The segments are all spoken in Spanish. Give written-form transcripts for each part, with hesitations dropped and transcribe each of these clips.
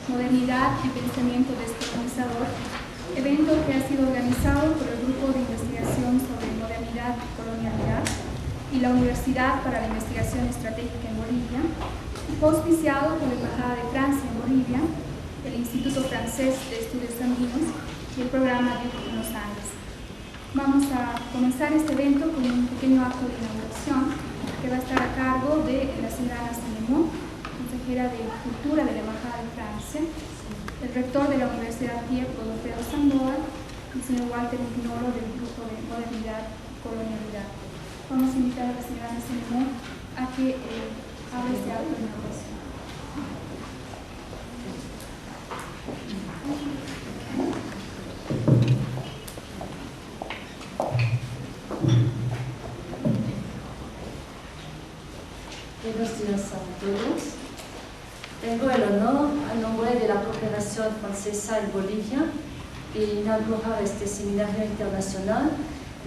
Modernidad y Pensamiento Descolonizador, evento que ha sido organizado por el Grupo de Investigación sobre Modernidad y Colonialidad y la Universidad para la Investigación Estratégica en Bolivia, auspiciado por la Embajada de Francia en Bolivia, el Instituto Francés de Estudios Andinos y el programa de los Andes. Vamos a comenzar este evento con un pequeño acto de inauguración que va a estar a cargo de la señora Ana Salemón, consejera de Cultura de la Embajada de Francia, el rector de la Universidad Pierre Godofredo Sandoval y el señor Walter Ignoro del Grupo de Modernidad y Colonialidad. Vamos a invitar a la señora Ana Salemón a que abra este acto de inauguración. Buenos días a todos. Tengo el honor, a nombre de la Cooperación Francesa en Bolivia, de inaugurar este seminario internacional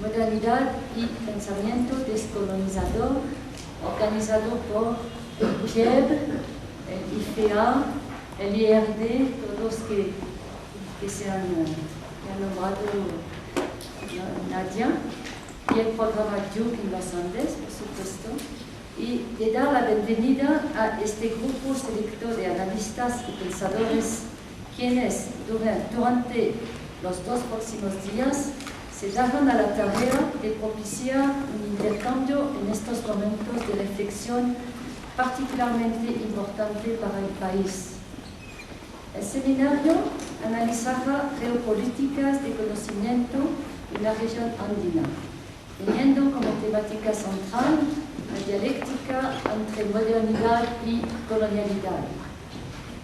Modernidad y Pensamiento Descolonizador, organizado por el PIEB, el IFEA, el IRD, todos que se han nombrado Nadia, y el programa Duke en los Andes, por supuesto, y de dar la bienvenida a este grupo selecto de analistas y pensadores quienes durante los 2 próximos días se darán a la tarea de propiciar un intercambio en estos momentos de reflexión particularmente importante para el país. El seminario analizará geopolíticas de conocimiento en la región andina, teniendo como temática central la dialéctica entre modernidad y colonialidad.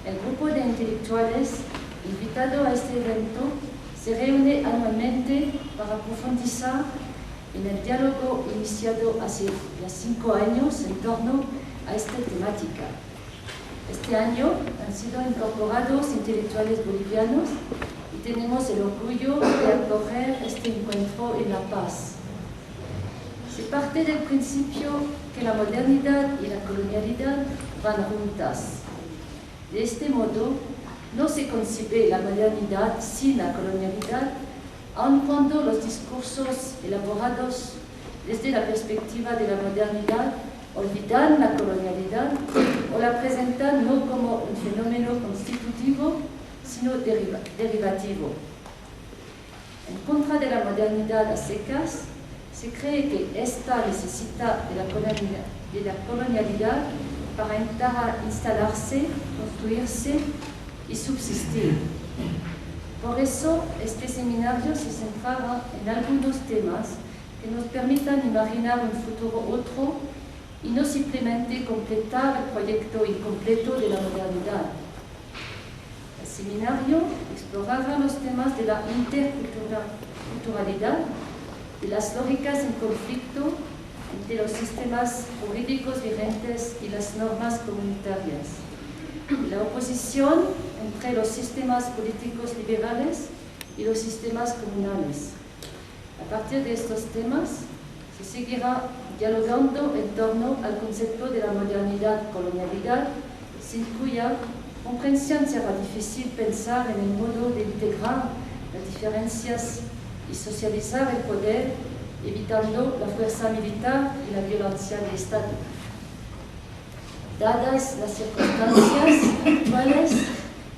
El grupo de intelectuales invitado a este evento se reúne anualmente para profundizar en el diálogo iniciado hace ya 5 años en torno a esta temática. Este año han sido incorporados intelectuales bolivianos y tenemos el orgullo de acoger este encuentro en La Paz. Se parte del principio que la modernidad y la colonialidad van juntas. De este modo, no se concibe la modernidad sin la colonialidad, aun cuando los discursos elaborados desde la perspectiva de la modernidad olvidan la colonialidad o la presentan no como un fenómeno constitutivo, sino derivativo. En contra de la modernidad a secas, se cree que ésta necesita de la colonialidad para instalarse, construirse y subsistir. Por eso, este seminario se centrará en algunos temas que nos permitan imaginar un futuro otro y no simplemente completar el proyecto incompleto de la modernidad. El seminario explorará los temas de la interculturalidad, de las lógicas en conflicto entre los sistemas jurídicos vigentes y las normas comunitarias, de la oposición entre los sistemas políticos liberales y los sistemas comunales. A partir de estos temas, se seguirá dialogando en torno al concepto de la modernidad-colonialidad, sin cuya comprensión será difícil pensar en el modo de integrar las diferencias y socializar el poder, evitando la fuerza militar y la violencia del Estado. Dadas las circunstancias actuales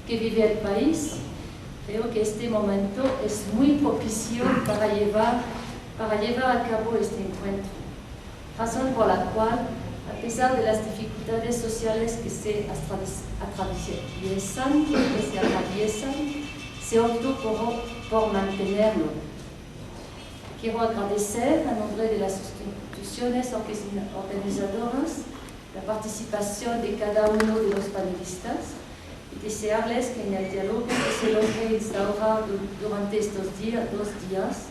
que vive el país, creo que este momento es muy propicio para llevar a cabo este encuentro, razón por la cual, a pesar de las dificultades sociales que se atraviesan, se optó por mantenerlo. Quiero agradecer a nombre de las instituciones organizadoras la participación de cada uno de los panelistas y desearles que en el diálogo que se logre instaurar durante estos 2 días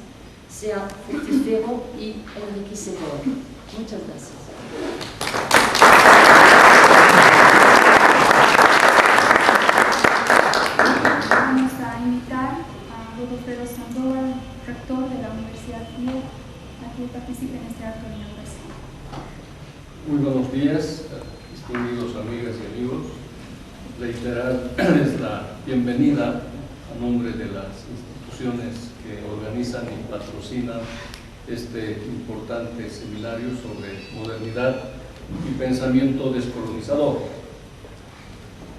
sea fructífero y enriquecedor. Muchas gracias. Vamos a invitar a Godofredo Sandoval, rector de la Universidad Pierre, a que participe en este acto de inauguración. Muy buenos días, distinguidos amigas y amigos. reiterarles la bienvenida a nombre de las instituciones que organizan y patrocinan este importante seminario sobre modernidad y pensamiento descolonizador.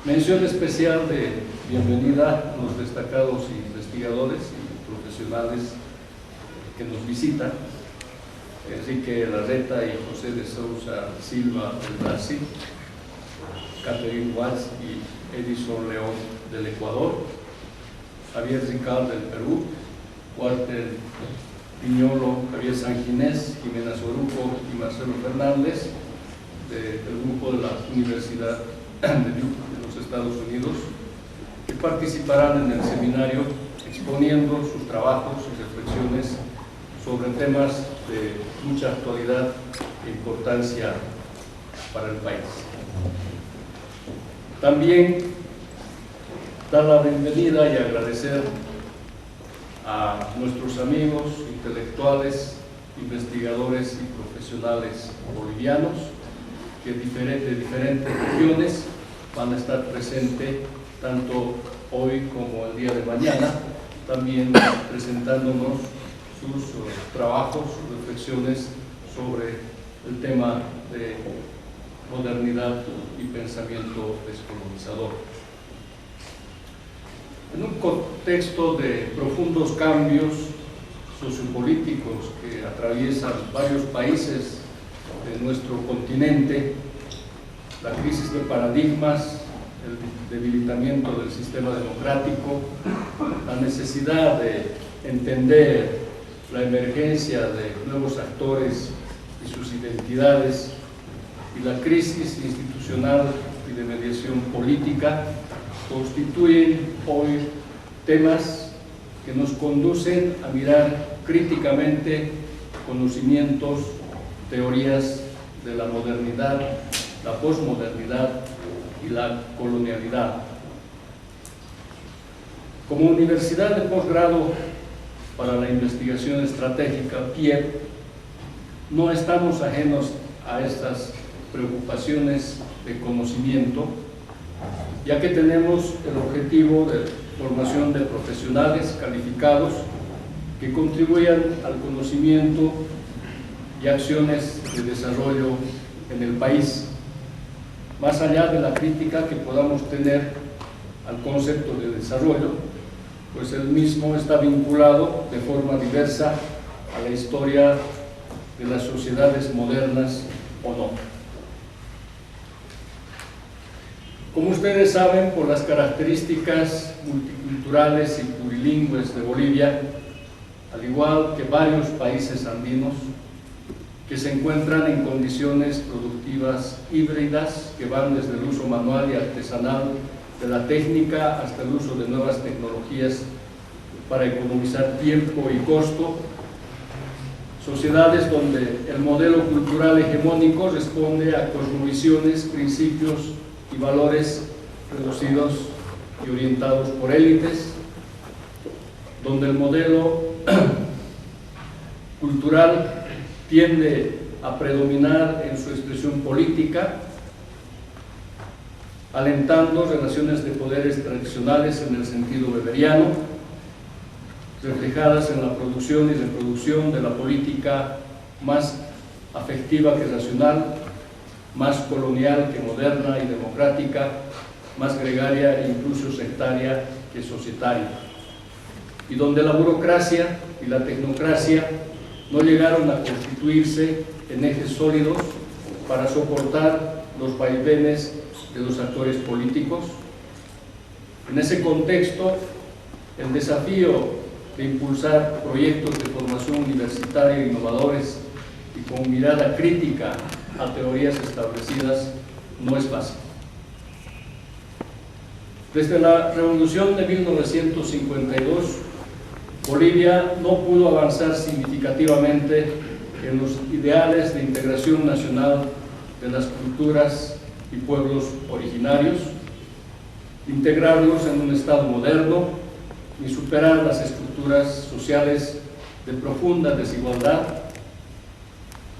Mención especial de bienvenida a los destacados investigadores y profesionales que nos visitan, Enrique Larreta y José de Sousa Silva del Brasil, Catherine Watts y Edison León del Ecuador, Javier Ricard del Perú, Walter Piñolo, Javier Sanginés, Jimena Soruco y Marcelo Fernández del grupo de la Universidad de los Estados Unidos, que participarán en el seminario exponiendo sus trabajos y reflexiones sobre temas de mucha actualidad e importancia para el país. También dar la bienvenida y agradecer a nuestros amigos intelectuales, investigadores y profesionales bolivianos que de diferentes regiones van a estar presentes tanto hoy como el día de mañana, también presentándonos sus trabajos, sus reflexiones sobre el tema de modernidad y pensamiento descolonizador. En un contexto de profundos cambios sociopolíticos que atraviesan varios países de nuestro continente, la crisis de paradigmas, el debilitamiento del sistema democrático, la necesidad de entender la emergencia de nuevos actores y sus identidades, y la crisis institucional y de mediación política constituyen hoy temas que nos conducen a mirar críticamente conocimientos, teorías de la modernidad, la posmodernidad y la colonialidad. Como Universidad de Posgrado para la Investigación Estratégica, PIEP, no estamos ajenos a estas preocupaciones de conocimiento, ya que tenemos el objetivo de formación de profesionales calificados que contribuyan al conocimiento y acciones de desarrollo en el país, más allá de la crítica que podamos tener al concepto de desarrollo, pues el mismo está vinculado de forma diversa a la historia de las sociedades modernas o no. Como ustedes saben, por las características multiculturales y plurilingües de Bolivia, al igual que varios países andinos, que se encuentran en condiciones productivas híbridas que van desde el uso manual y artesanal de la técnica hasta el uso de nuevas tecnologías para economizar tiempo y costo, sociedades donde el modelo cultural hegemónico responde a cosmovisiones, principios y valores reducidos y orientados por élites, donde el modelo cultural tiende a predominar en su expresión política, alentando relaciones de poderes tradicionales en el sentido weberiano, reflejadas en la producción y reproducción de la política más afectiva que racional, más colonial que moderna y democrática, más gregaria e incluso sectaria que societaria, y donde la burocracia y la tecnocracia no llegaron a constituirse en ejes sólidos para soportar los vaivenes de los actores políticos. En ese contexto, el desafío de impulsar proyectos de formación universitaria innovadores y con mirada crítica a teorías establecidas no es fácil. Desde la Revolución de 1952, Bolivia no pudo avanzar significativamente en los ideales de integración nacional de las culturas y pueblos originarios, integrarlos en un Estado moderno, ni superar las estructuras sociales de profunda desigualdad,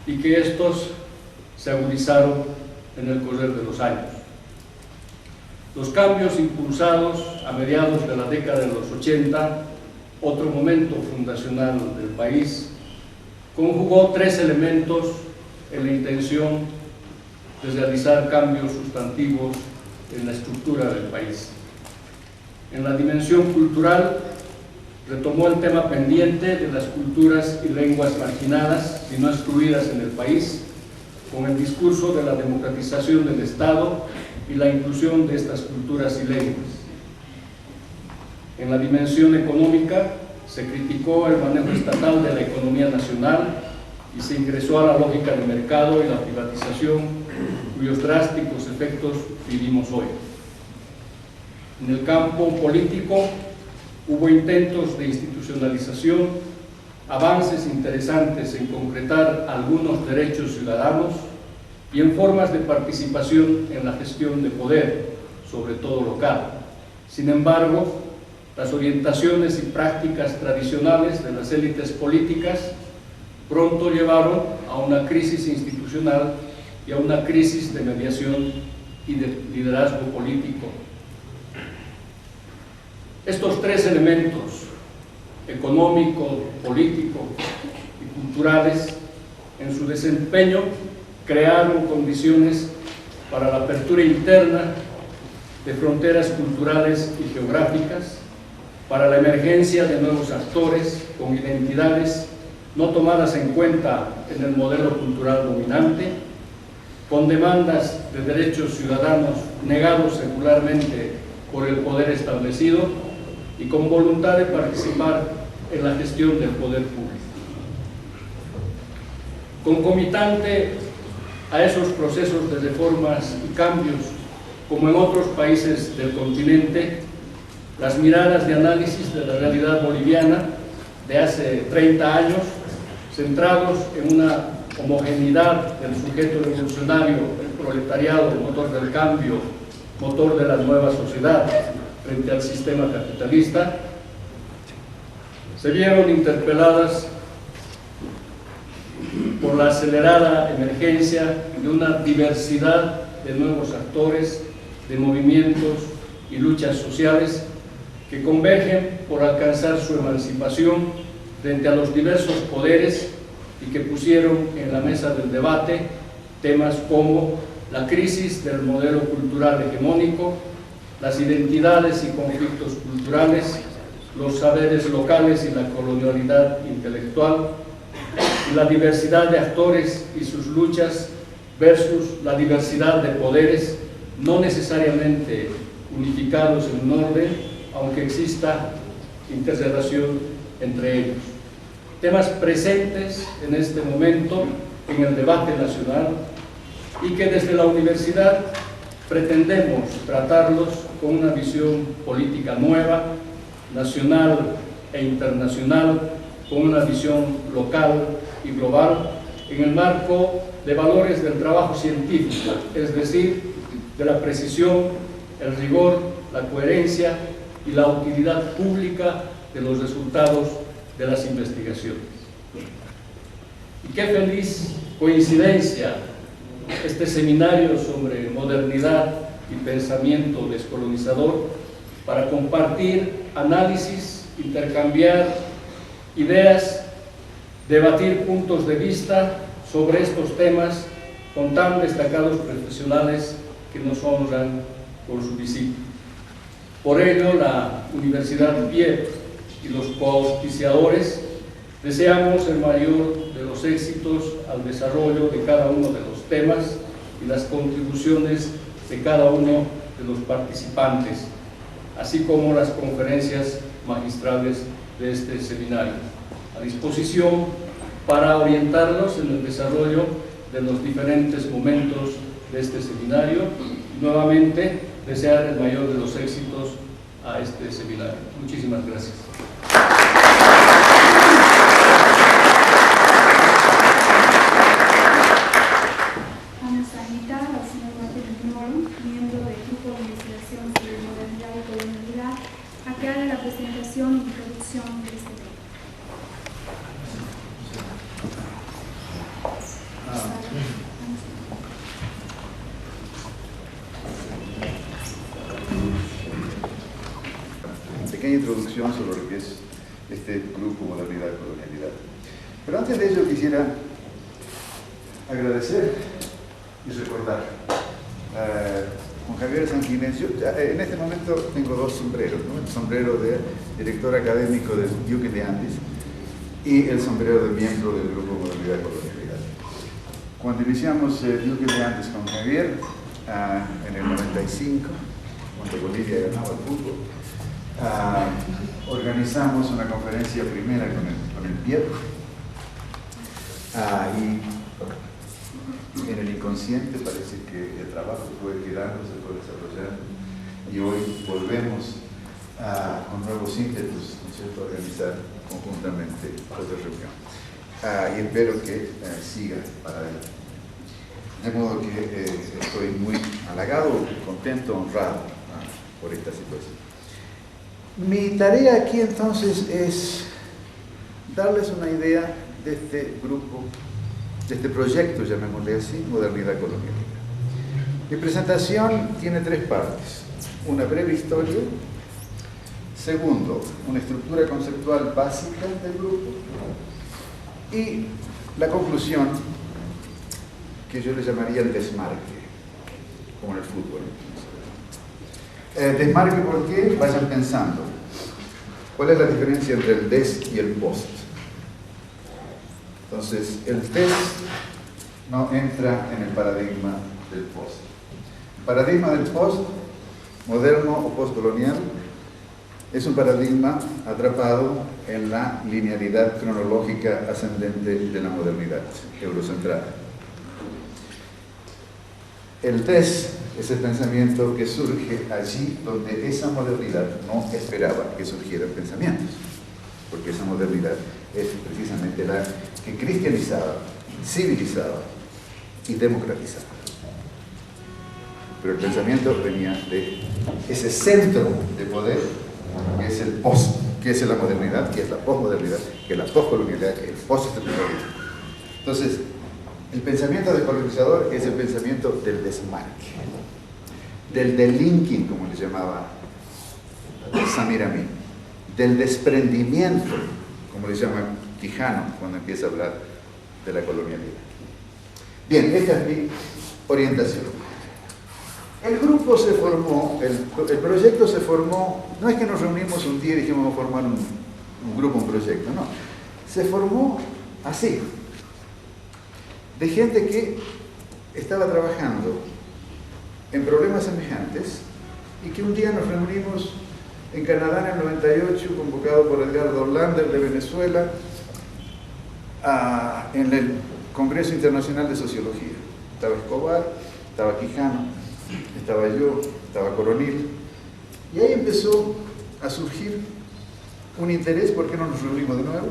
y que estos se agudizaron en el correr de los años. Los cambios impulsados a mediados de la década de los 80, otro momento fundacional del país, conjugó tres elementos en la intención de realizar cambios sustantivos en la estructura del país. En la dimensión cultural, retomó el tema pendiente de las culturas y lenguas marginadas y no excluidas en el país, con el discurso de la democratización del Estado y la inclusión de estas culturas y lenguas. En la dimensión económica, se criticó el manejo estatal de la economía nacional y se ingresó a la lógica de mercado y la privatización, cuyos drásticos efectos vivimos hoy. En el campo político, hubo intentos de institucionalización, avances interesantes en concretar algunos derechos ciudadanos y en formas de participación en la gestión de poder, sobre todo local. Sin embargo, las orientaciones y prácticas tradicionales de las élites políticas pronto llevaron a una crisis institucional y a una crisis de mediación y de liderazgo político. Estos tres elementos, económico, político y culturales, en su desempeño crearon condiciones para la apertura interna de fronteras culturales y geográficas, para la emergencia de nuevos actores con identidades no tomadas en cuenta en el modelo cultural dominante, con demandas de derechos ciudadanos negados secularmente por el poder establecido y con voluntad de participar en la gestión del poder público. Concomitante a esos procesos de reformas y cambios, como en otros países del continente, las miradas de análisis de la realidad boliviana de hace 30 años, centrados en una homogeneidad del sujeto revolucionario, el proletariado, el motor del cambio, motor de la nueva sociedad frente al sistema capitalista, se vieron interpeladas por la acelerada emergencia de una diversidad de nuevos actores, de movimientos y luchas sociales que convergen por alcanzar su emancipación frente a los diversos poderes y que pusieron en la mesa del debate temas como la crisis del modelo cultural hegemónico, las identidades y conflictos culturales, los saberes locales y la colonialidad intelectual, y la diversidad de actores y sus luchas versus la diversidad de poderes, no necesariamente unificados en un orden, aunque exista interrelación entre ellos. Temas presentes en este momento en el debate nacional y que desde la universidad pretendemos tratarlos con una visión política nueva, nacional e internacional, con una visión local y global, en el marco de valores del trabajo científico, es decir, de la precisión, el rigor, la coherencia y la utilidad pública de los resultados de las investigaciones. Y qué feliz coincidencia este seminario sobre modernidad y pensamiento descolonizador para compartir análisis, intercambiar ideas, debatir puntos de vista sobre estos temas con tan destacados profesionales que nos honran por su visita. Por ello, la Universidad PIE y los coauspiciadores deseamos el mayor de los éxitos al desarrollo de cada uno de los temas y las contribuciones de cada uno de los participantes, así como las conferencias magistrales de este seminario, a disposición para orientarlos en el desarrollo de los diferentes momentos de este seminario. Y nuevamente, desear el mayor de los éxitos a este seminario. Muchísimas gracias. Vamos a invitar al señor Martín Moro, miembro del Grupo de Investigación sobre Modernidad y Colonialidad, a que haga la presentación y introducción de este tema. introducción sobre lo que es este grupo Modernidad y Colonialidad. Pero antes de ello quisiera agradecer y recordar a Juan Javier Sanguínez. Yo en este momento tengo dos sombreros, ¿no? El sombrero de director académico del Duque de Andes y el sombrero de miembro del grupo Modernidad y Colonialidad. Cuando iniciamos el Duque de Andes con Javier, en el 95, cuando Bolivia ganaba el fútbol, organizamos una conferencia primera con el Pier, y en el inconsciente parece que el trabajo fue quedando, se fue desarrollando, y hoy volvemos con nuevos ímpetus, ¿no es cierto?, a organizar conjuntamente otra reunión. Y espero que siga para adelante. De modo que estoy muy halagado, contento, honrado por esta situación. Mi tarea aquí entonces es darles una idea de este grupo, de este proyecto, llamémosle así, Modernidad Colonialidad. Mi presentación tiene tres partes: una breve historia, segundo, una estructura conceptual básica del grupo, y la conclusión, que yo le llamaría el desmarque, como en el fútbol. Desmarque, ¿por qué? Vayan pensando. ¿Cuál es la diferencia entre el des y el post? Entonces, el des no entra en el paradigma del post. El paradigma del post, moderno o postcolonial, es un paradigma atrapado en la linealidad cronológica ascendente de la modernidad eurocentrada. El des es el pensamiento que surge allí donde esa modernidad no esperaba que surgieran pensamientos, porque esa modernidad es precisamente la que cristianizaba, civilizaba y democratizaba. Pero el pensamiento venía de ese centro de poder que es el post, que es la modernidad, que es la posmodernidad, que es la poscolonialidad, que es el postestructuralismo. Entonces, el pensamiento decolonizador es el pensamiento del desmarque, del delinking, como le llamaba Samir Amin, del desprendimiento, como le llama Quijano cuando empieza a hablar de la colonialidad. Bien, esta es mi orientación. El grupo se formó, el proyecto se formó, no es que nos reunimos un día y dijimos vamos a formar un grupo, un proyecto, no. Se formó así, de gente que estaba trabajando en problemas semejantes y que un día nos reunimos en Canadá en el 98, convocado por Edgardo Lander de Venezuela, en el Congreso Internacional de Sociología. Estaba Escobar, estaba Quijano, estaba yo, estaba Coronil, y ahí empezó a surgir un interés. ¿Por qué no nos reunimos de nuevo?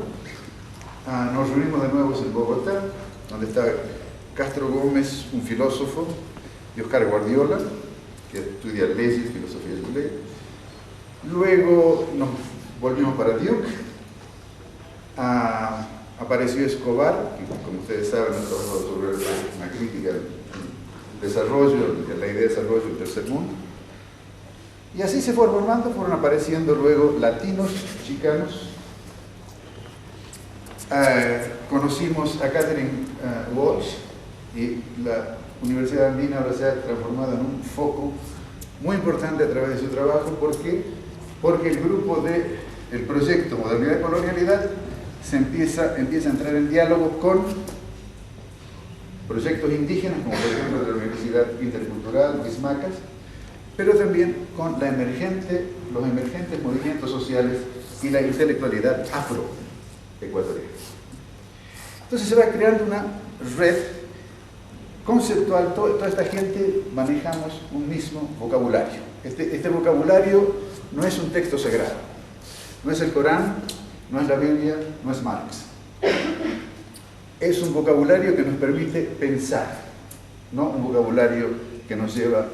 Nos reunimos de nuevo en Bogotá, donde está Castro Gómez, un filósofo, y Oscar Guardiola, que estudia leyes, filosofía de ley. Luego nos volvimos para Duke. Apareció Escobar, que como ustedes saben ha trabajado sobre una crítica al desarrollo, la idea de desarrollo del tercer mundo. Y así se fue formando, fueron apareciendo luego latinos, chicanos. Conocimos a Catherine Walsh, y la Universidad Andina ahora se ha transformado en un foco muy importante a través de su trabajo. ¿Por qué? Porque el grupo del proyecto Modernidad y Colonialidad empieza a entrar en diálogo con proyectos indígenas, como por ejemplo de la Universidad Intercultural, Luis Macas, pero también con los emergentes movimientos sociales y la intelectualidad afroecuatoriana. Entonces se va creando una red conceptual. Toda esta gente manejamos un mismo vocabulario. Este vocabulario no es un texto sagrado, no es el Corán, no es la Biblia, no es Marx. Es un vocabulario que nos permite pensar, no un vocabulario que nos lleva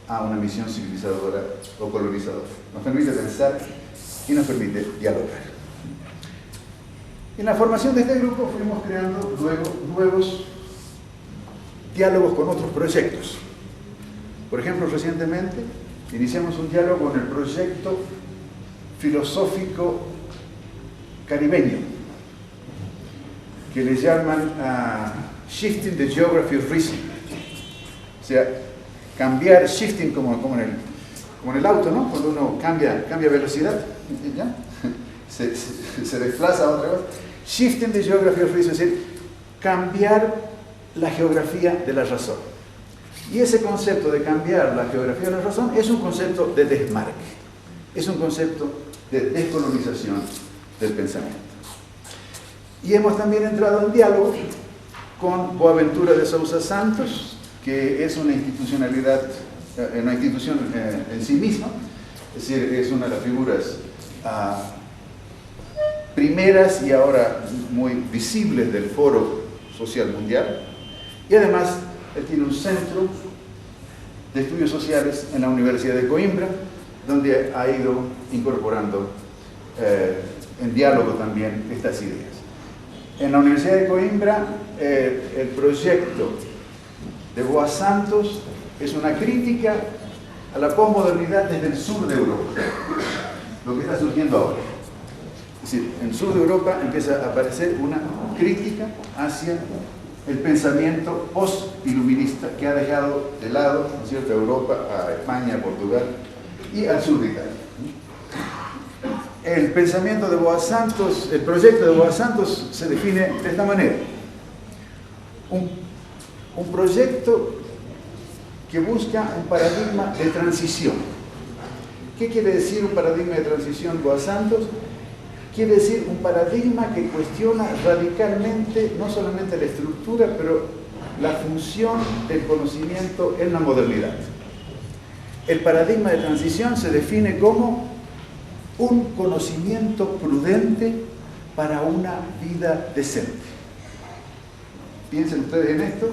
a una misión civilizadora o colonizadora. Nos permite pensar y nos permite dialogar. En la formación de este grupo fuimos creando luego nuevos diálogos con otros proyectos. Por ejemplo, recientemente iniciamos un diálogo con el proyecto filosófico caribeño, que le llaman shifting the geography of reason. O sea, cambiar, shifting como en el auto, ¿no? Cuando uno cambia velocidad, ¿ya? Se desplaza a otra vez. Shifting the geography of reason, es decir, cambiar la geografía de la razón. Y ese concepto de cambiar la geografía de la razón es un concepto de desmarque, es un concepto de descolonización del pensamiento. Y hemos también entrado en diálogo con Boaventura de Sousa Santos, que es una institucionalidad, una institución en sí misma, es decir, es una de las figuras primeras y ahora muy visibles del Foro Social Mundial, y además él tiene un centro de estudios sociales en la Universidad de Coimbra, donde ha ido incorporando en diálogo también estas ideas. En la Universidad de Coimbra, el proyecto de Boas Santos es una crítica a la posmodernidad desde el sur de Europa, lo que está surgiendo ahora. Es decir, en el sur de Europa empieza a aparecer una crítica hacia el pensamiento post-iluminista que ha dejado de lado, ¿no es cierto?, a Europa, a España, a Portugal y al sur de Italia. El pensamiento de Boas Santos, el proyecto de Boas Santos se define de esta manera: un proyecto que busca un paradigma de transición. ¿Qué quiere decir un paradigma de transición, Boas Santos? Quiere decir un paradigma que cuestiona radicalmente no solamente la estructura, pero la función del conocimiento en la modernidad. El paradigma de transición se define como un conocimiento prudente para una vida decente. Piensen ustedes en esto,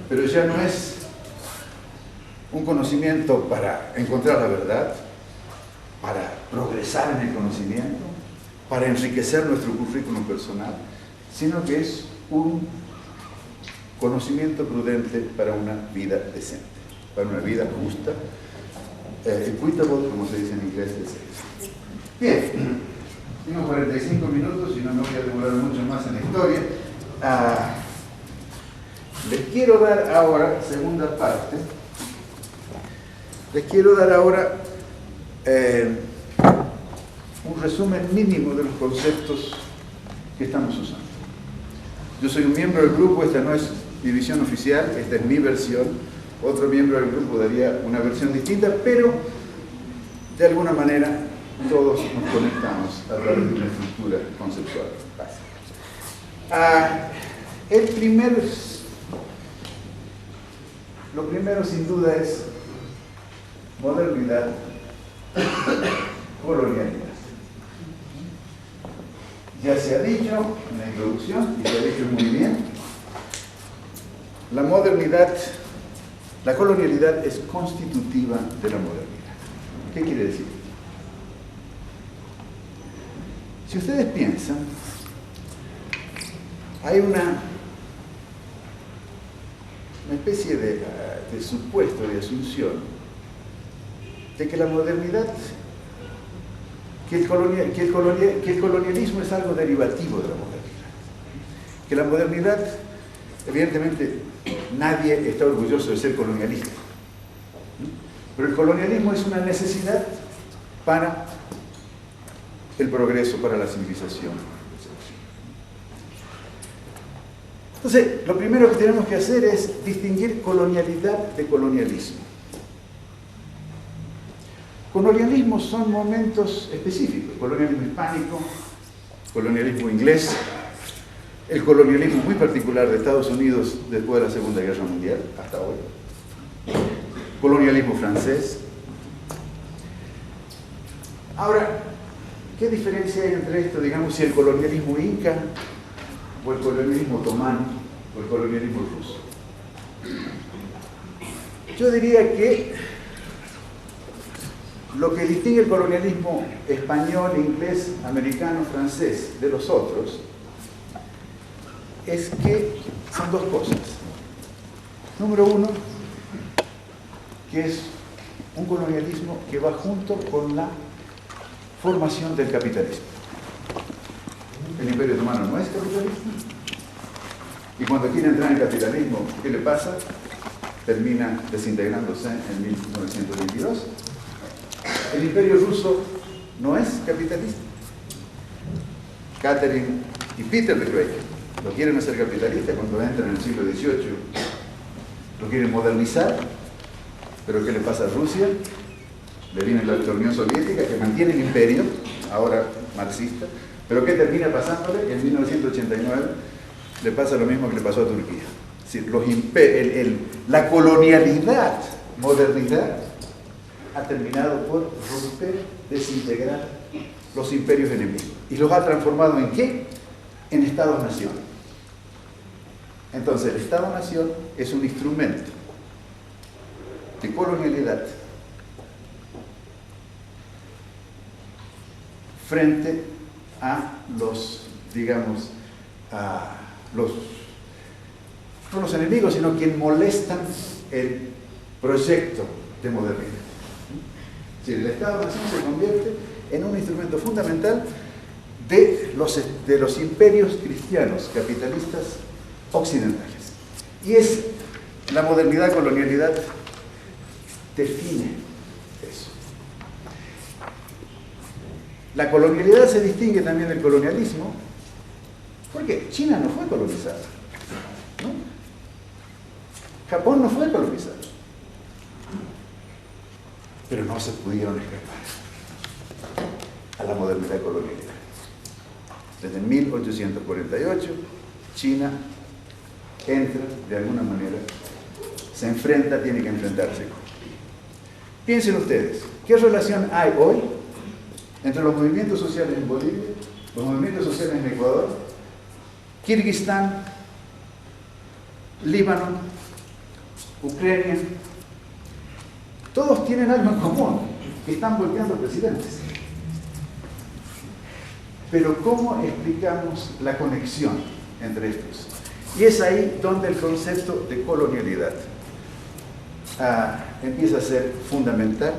pero ya no es un conocimiento para encontrar la verdad, para progresar en el conocimiento, para enriquecer nuestro currículum personal, sino que es un conocimiento prudente para una vida decente, para una vida justa, equitable, como se dice en inglés, decente. Bien, tengo 45 minutos y no me voy a demorar mucho más en la historia. Les quiero dar ahora, segunda parte, les quiero dar ahora un resumen mínimo de los conceptos que estamos usando. Yo soy un miembro del grupo, esta no es mi visión oficial, esta es mi versión. Otro miembro del grupo daría una versión distinta, pero de alguna manera todos nos conectamos a través de una estructura conceptual básica. Lo primero sin duda es modernidad, colonialidad. Ya se ha dicho en la introducción, y se ha dicho muy bien, la modernidad, la colonialidad es constitutiva de la modernidad. ¿Qué quiere decir? Si ustedes piensan, hay una especie de supuesto, de asunción, de que la modernidad, que el colonialismo es algo derivativo de la modernidad. Que la modernidad, evidentemente, nadie está orgulloso de ser colonialista. Pero el colonialismo es una necesidad para el progreso, para la civilización. Entonces, lo primero que tenemos que hacer es distinguir colonialidad de colonialismo. Colonialismo son momentos específicos: colonialismo hispánico, colonialismo inglés, el colonialismo muy particular de Estados Unidos después de la Segunda Guerra Mundial, hasta hoy, colonialismo francés. Ahora, ¿qué diferencia hay entre esto, digamos, si el colonialismo inca, o el colonialismo otomano, o el colonialismo ruso? Yo diría que lo que distingue el colonialismo español, inglés, americano, francés de los otros es que son dos cosas. Número uno, que es un colonialismo que va junto con la formación del capitalismo. El Imperio Otomano no es capitalista. Y cuando quiere entrar en capitalismo, ¿qué le pasa? Termina desintegrándose en 1922. El Imperio Ruso no es capitalista. Catherine y Peter de Krupp lo quieren hacer capitalista cuando entran en el siglo XVIII. Lo quieren modernizar. Pero ¿qué le pasa a Rusia? Le viene la Unión Soviética, que mantiene el imperio, ahora marxista, pero ¿qué termina pasándole? En 1989 le pasa lo mismo que le pasó a Turquía. Es decir, la colonialidad, modernidad, ha terminado por romper, desintegrar los imperios enemigos. ¿Y los ha transformado en qué? En Estados-nación. Entonces, el Estado-nación es un instrumento de colonialidad frente a los, digamos, no los enemigos, sino quienes molestan el proyecto de modernidad. Es decir, el Estado-nación se convierte en un instrumento fundamental de los imperios cristianos capitalistas occidentales. Y es la modernidad, colonialidad, define eso. La colonialidad se distingue también del colonialismo, porque China no fue colonizada, ¿no? Japón no fue colonizado, pero no se pudieron escapar a la modernidad colonialidad. Desde 1848, China entra de alguna manera, se enfrenta, tiene que enfrentarse. Piensen ustedes, ¿qué relación hay hoy entre los movimientos sociales en Bolivia, los movimientos sociales en Ecuador, Kirguistán, Líbano, Ucrania? Todos tienen algo en común, que están volteando presidentes. Pero ¿cómo explicamos la conexión entre estos? Y es ahí donde el concepto de colonialidad empieza a ser fundamental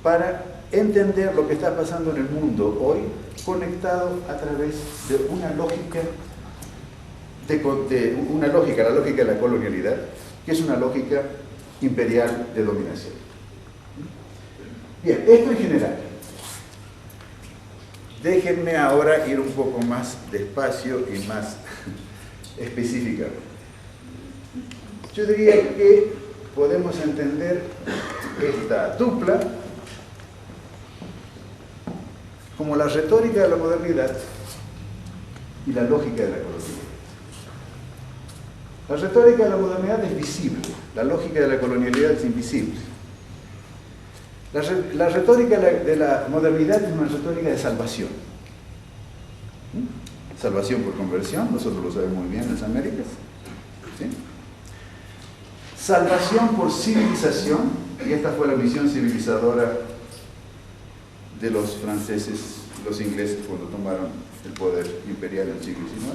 para entender lo que está pasando en el mundo hoy, conectado a través de una lógica, la lógica de la colonialidad, que es una lógica imperial de dominación. Bien, esto en general. Déjenme ahora ir un poco más despacio y más específica. Yo diría que podemos entender esta dupla como la retórica de la modernidad y la lógica de la colonialidad. La retórica de la modernidad es visible, la lógica de la colonialidad es invisible. La retórica de la modernidad es una retórica de salvación. Salvación por conversión, nosotros lo sabemos muy bien en las Américas. ¿Sí? Salvación por civilización, y esta fue la misión civilizadora de los franceses, los ingleses cuando tomaron el poder imperial en el siglo XIX.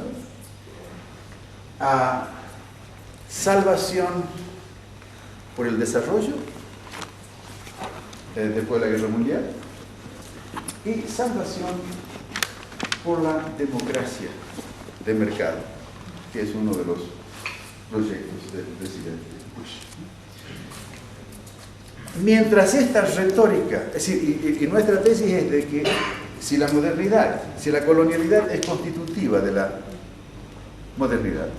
Salvación por el desarrollo después de la Guerra Mundial, y salvación por la democracia de mercado, que es uno de los proyectos del presidente Bush. Mientras esta retórica, es decir, y nuestra tesis es de que si la modernidad, si la colonialidad es constitutiva de la modernidad,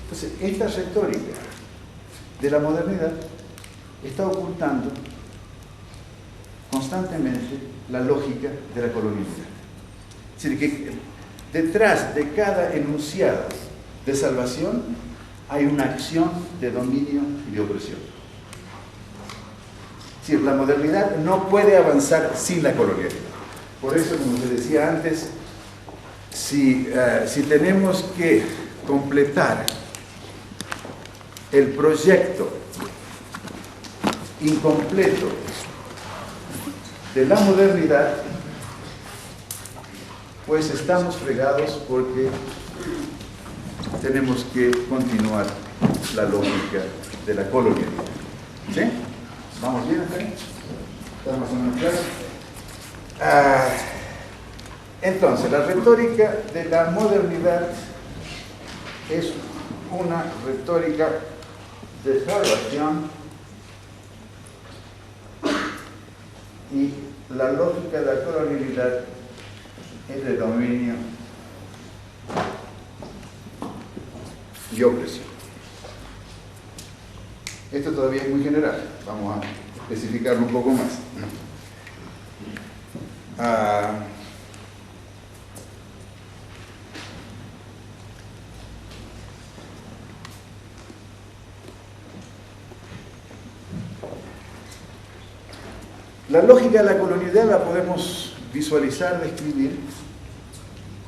entonces esta retórica de la modernidad está ocultando constantemente la lógica de la colonialidad. Es decir, que detrás de cada enunciado de salvación hay una acción de dominio y de opresión. Es decir, la modernidad no puede avanzar sin la colonialidad. Por eso, como les decía antes, si tenemos que completar el proyecto incompleto de la modernidad, pues estamos fregados porque tenemos que continuar la lógica de la colonialidad. ¿Sí? ¿Vamos bien acá? ¿Está más o menos claro? Entonces, la retórica de la modernidad es una retórica de salvación y la lógica de la colonialidad es de dominio y opresión. Esto todavía es muy general, vamos a especificarlo un poco más. La lógica de la colonialidad la podemos visualizar, describir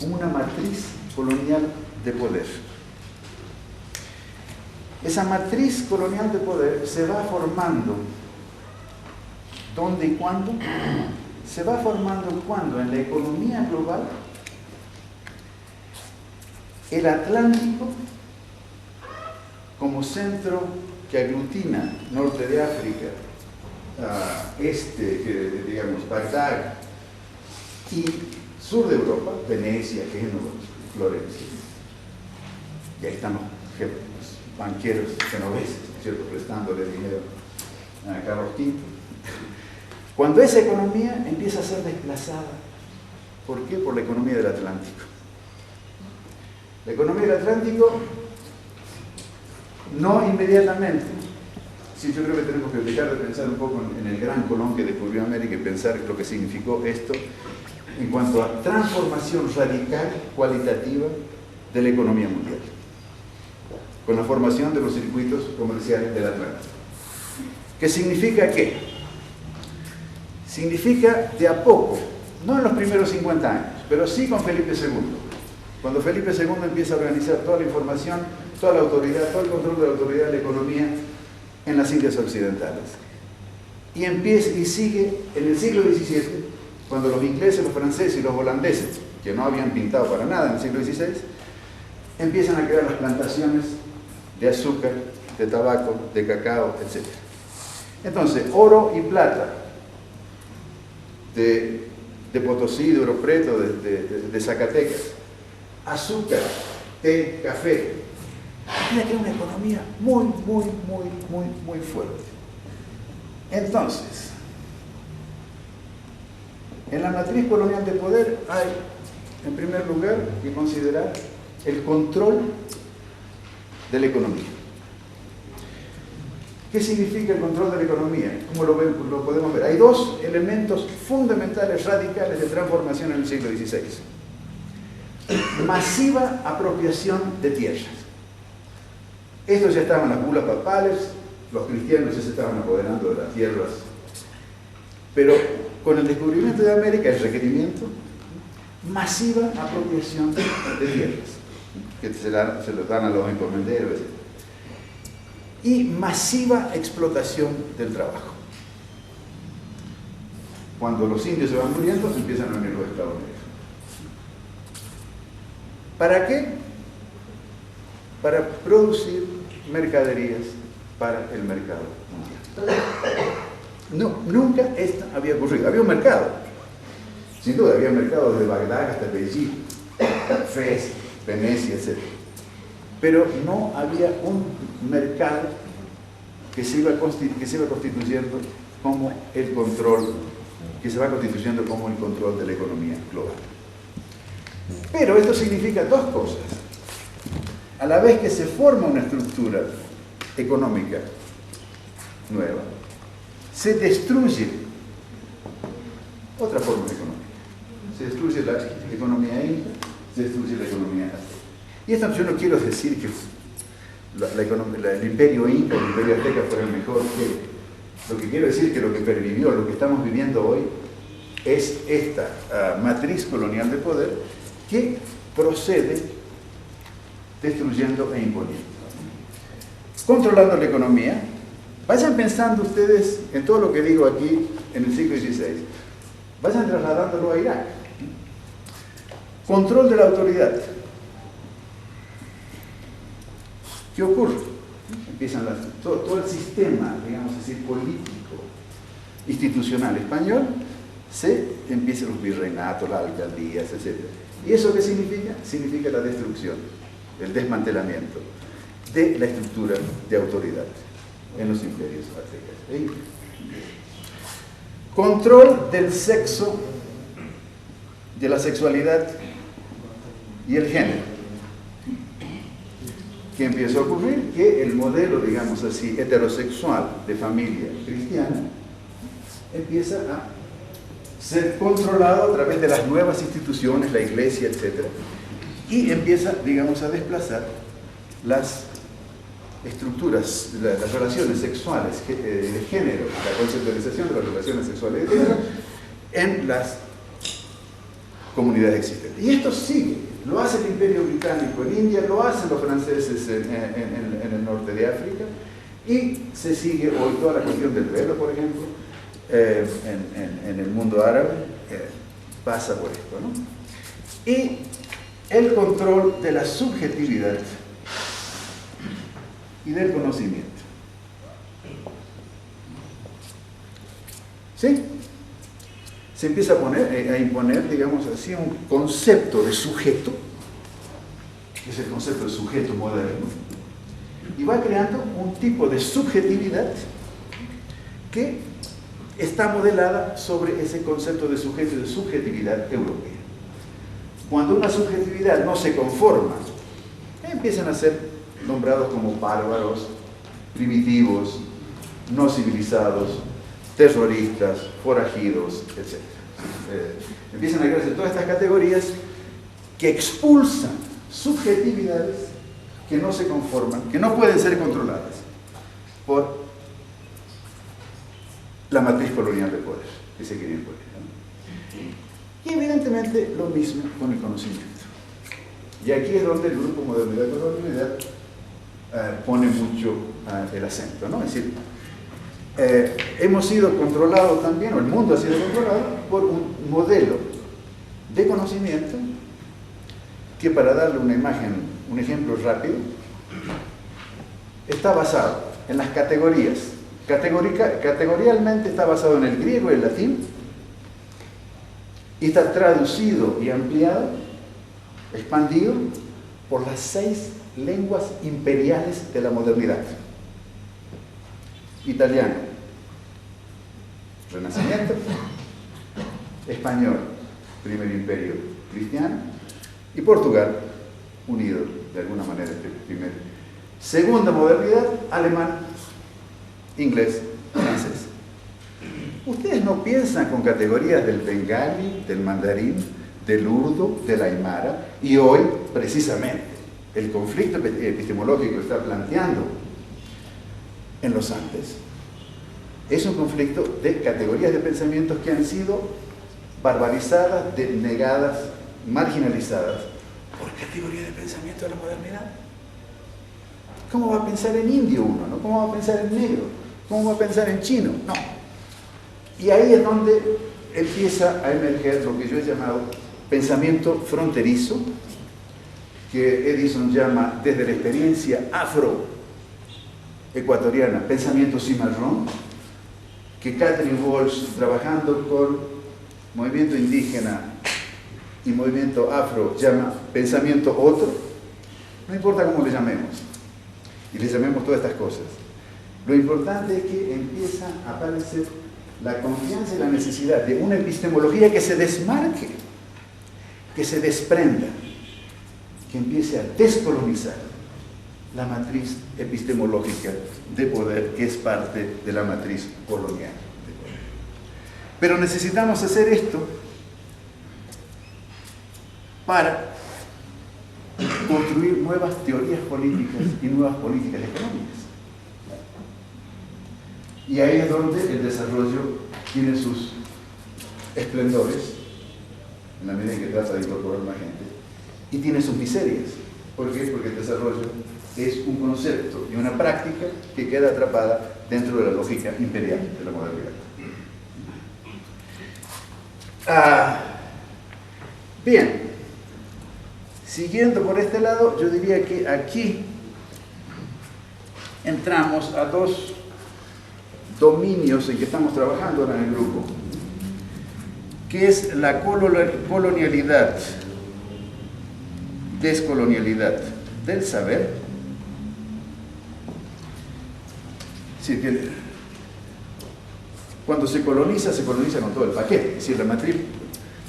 como una matriz colonial de poder. Esa matriz colonial de poder se va formando. ¿Dónde y cuándo? Se va formando cuando en la economía global el Atlántico, como centro que aglutina norte de África, digamos, Bagdad, y sur de Europa, Venecia, Génova, Florencia. Y ahí están los banqueros genoveses, ¿cierto?, prestándole dinero a Carlos V. Cuando esa economía empieza a ser desplazada, ¿por qué? Por la economía del Atlántico. La economía del Atlántico, no inmediatamente. Sí, yo creo que tenemos que dejar de pensar un poco en el gran Colón que descubrió América y pensar lo que significó esto en cuanto a transformación radical, cualitativa de la economía mundial, con la formación de los circuitos comerciales del Atlántico. ¿Qué significa qué? Significa de a poco, no en los primeros 50 años, pero sí con Felipe II. Cuando Felipe II empieza a organizar toda la información, toda la autoridad, todo el control de la autoridad de la economía en las Indias Occidentales. Y empieza y sigue en el siglo XVII, cuando los ingleses, los franceses y los holandeses, que no habían pintado para nada en el siglo XVI, empiezan a crear las plantaciones de azúcar, de tabaco, de cacao, etc. Entonces, oro y plata de Potosí, de Oro Preto, de Zacatecas, azúcar, té, café. Tiene que una economía muy fuerte. Entonces, en la matriz colonial de poder hay, en primer lugar, que considerar el control de la economía. ¿Qué significa el control de la economía? ¿Cómo lo podemos ver? Hay dos elementos fundamentales, radicales de transformación en el siglo XVI. Masiva apropiación de tierras. Esto ya estaban las bulas papales, los cristianos ya se estaban apoderando de las tierras, pero con el descubrimiento de América, el requerimiento, masiva apropiación de tierras, que se los dan a los encomenderos, etc. Y masiva explotación del trabajo. Cuando los indios se van muriendo, se empiezan a venir los esclavos negros. ¿Para qué? Para producir mercaderías para el mercado mundial. No, nunca esto había ocurrido. Había un mercado. Sin duda, había mercados desde Bagdad hasta Beijing, Fez, Venecia, etc. Pero no había un mercado que se iba constituyendo como el control, que se va constituyendo como el control de la economía global. Pero esto significa dos cosas. A la vez que se forma una estructura económica nueva, se destruye otra forma económica. Se destruye la economía inca, se destruye la economía azteca. Y esto yo no quiero decir que el imperio inca, el imperio azteca fuera el mejor. Lo que quiero decir es que lo que pervivió, lo que estamos viviendo hoy, es esta matriz colonial de poder que procede destruyendo e imponiendo. Controlando la economía. Vayan pensando ustedes en todo lo que digo aquí en el siglo XVI. Vayan trasladándolo a Irak. Control de la autoridad. ¿Qué ocurre? Empiezan todo el sistema, digamos así, político, institucional español, se empiezan los virreinatos, las alcaldías, etc. ¿Y eso qué significa? Significa la destrucción, el desmantelamiento de la estructura de autoridad en los imperios aztecas. Control del sexo, de la sexualidad y el género. ¿Qué empieza a ocurrir? Que el modelo, digamos así, heterosexual de familia cristiana empieza a ser controlado a través de las nuevas instituciones, la iglesia, etc. Y empieza, digamos, a desplazar las estructuras, las relaciones sexuales de género, la conceptualización de las relaciones sexuales de género en las comunidades existentes. Y esto sigue. Lo hace el Imperio Británico en India, lo hacen los franceses en el norte de África, y se sigue hoy toda la cuestión del velo, por ejemplo, en el mundo árabe, pasa por esto, ¿no? Y el control de la subjetividad y del conocimiento. ¿Sí? Se empieza a imponer, digamos así, un concepto de sujeto, que es el concepto de sujeto moderno, y va creando un tipo de subjetividad que está modelada sobre ese concepto de sujeto y de subjetividad europea. Cuando una subjetividad no se conforma, empiezan a ser nombrados como bárbaros, primitivos, no civilizados, terroristas, forajidos, etc. Empiezan a crearse todas estas categorías que expulsan subjetividades que no se conforman, que no pueden ser controladas por la matriz colonial de poder que se quiere imponer, ¿no? Y evidentemente lo mismo con el conocimiento. Y aquí es donde el grupo Modernidad y Colonialidad pone mucho el acento, ¿no? Es decir, hemos sido controlados también, o el mundo ha sido controlado por un modelo de conocimiento que, para darle una imagen, un ejemplo rápido, está basado en las categorías. Categorialmente está basado en el griego y el latín, y está traducido y ampliado, expandido por las 6 lenguas imperiales de la modernidad. Italiano, Renacimiento; español, primer imperio cristiano; y Portugal, unido de alguna manera primero. Segunda modernidad, alemán, inglés, francés. Ustedes no piensan con categorías del bengali, del mandarín, del urdu, del aymara, y hoy, precisamente, el conflicto epistemológico que está planteando en los Andes es un conflicto de categorías de pensamientos que han sido barbarizadas, negadas, marginalizadas por categorías de pensamiento de la modernidad. ¿Cómo va a pensar en indio uno, no? ¿Cómo va a pensar en negro? ¿Cómo va a pensar en chino? No. Y ahí es donde empieza a emerger lo que yo he llamado pensamiento fronterizo, que Edison llama, desde la experiencia afroecuatoriana, pensamiento cimarrón, que Catherine Walsh, trabajando con movimiento indígena y movimiento afro, llama pensamiento otro. No importa cómo le llamemos, y le llamemos todas estas cosas. Lo importante es que empieza a aparecer la confianza y la necesidad de una epistemología que se desmarque, que se desprenda, que empiece a descolonizar la matriz epistemológica de poder, que es parte de la matriz colonial de poder. Pero necesitamos hacer esto para construir nuevas teorías políticas y nuevas políticas económicas. Y ahí es donde el desarrollo tiene sus esplendores, en la medida en que trata de incorporar más gente, y tiene sus miserias. ¿Por qué? Porque el desarrollo es un concepto y una práctica que queda atrapada dentro de la lógica imperial de la modernidad. Bien, siguiendo por este lado, yo diría que aquí entramos a dos dominios en que estamos trabajando ahora en el grupo, que es la colonialidad, descolonialidad del saber. Sí, cuando se coloniza con todo el paquete. Es decir,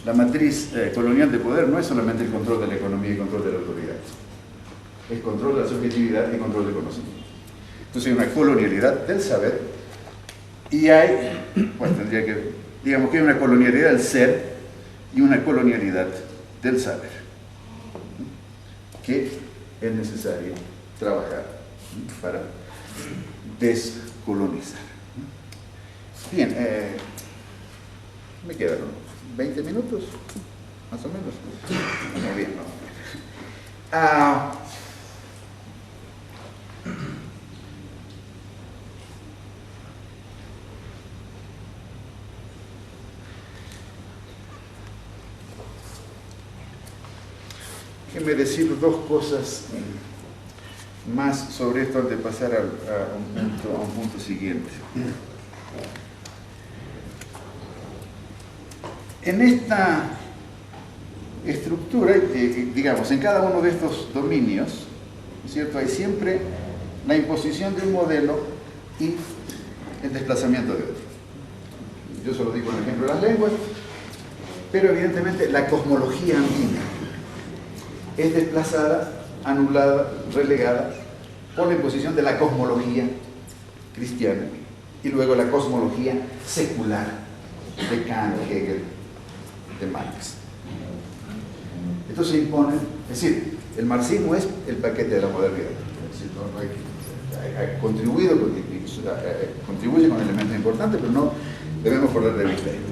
la matriz colonial de poder no es solamente el control de la economía y control de la autoridad. Es control de la subjetividad y control del conocimiento. Entonces hay una colonialidad del saber y hay, bueno, digamos que hay una colonialidad del ser y una colonialidad del saber, que es necesario trabajar para descolonizar. Bien, me quedan 20 minutos, más o menos. Muy bien, ¿no? Déjenme decir dos cosas más sobre esto antes de pasar a un punto siguiente. En esta estructura, digamos, en cada uno de estos dominios, ¿cierto?, hay siempre la imposición de un modelo y el desplazamiento de otro. Yo solo digo el ejemplo de las lenguas, pero evidentemente la cosmología andina es desplazada, anulada, relegada por la imposición de la cosmología cristiana y luego la cosmología secular de Kant, Hegel, de Marx. Entonces se imponen, es decir, el marxismo es el paquete de la modernidad, es decir, ha contribuye con elementos importantes, pero no debemos perder de vista esto.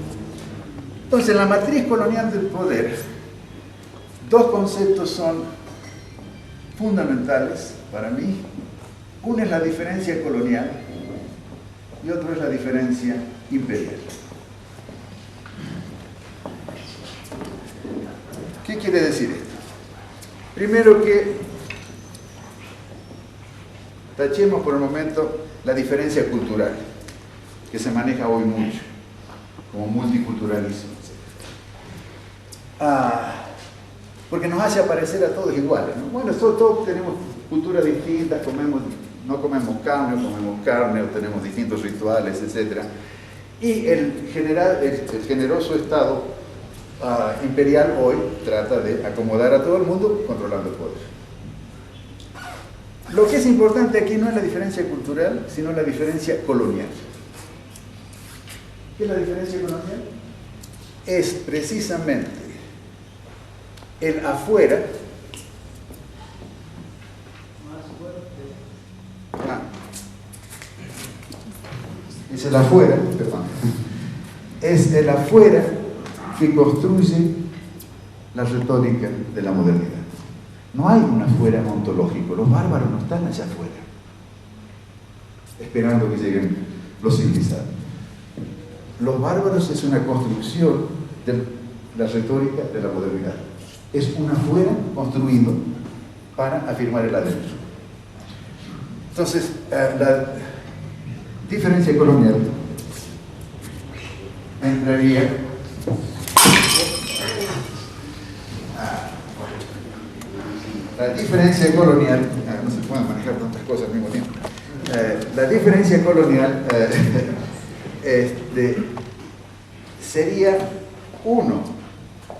Entonces, en la matriz colonial del poder, dos conceptos son fundamentales para mí. Uno es la diferencia colonial y otro es la diferencia imperial. ¿Qué quiere decir esto? Primero que tachemos por el momento la diferencia cultural, que se maneja hoy mucho, como multiculturalismo. Porque nos hace aparecer a todos iguales, ¿no? Bueno, todos tenemos culturas distintas, no comemos carne, o tenemos distintos rituales, etc. Y el generoso Estado imperial hoy trata de acomodar a todo el mundo controlando el poder. Lo que es importante aquí no es la diferencia cultural, sino la diferencia colonial. ¿Qué es la diferencia colonial? Es precisamente el afuera, es el afuera, perdón, es el afuera que construye la retórica de la modernidad. No hay un afuera ontológico, los bárbaros no están allá afuera, esperando que lleguen los civilizados. Los bárbaros es una construcción de la retórica de la modernidad. Es un afuera construido para afirmar el adentro. Entonces, la diferencia colonial entraría la diferencia colonial, no se pueden manejar tantas cosas al mismo tiempo. La diferencia colonial sería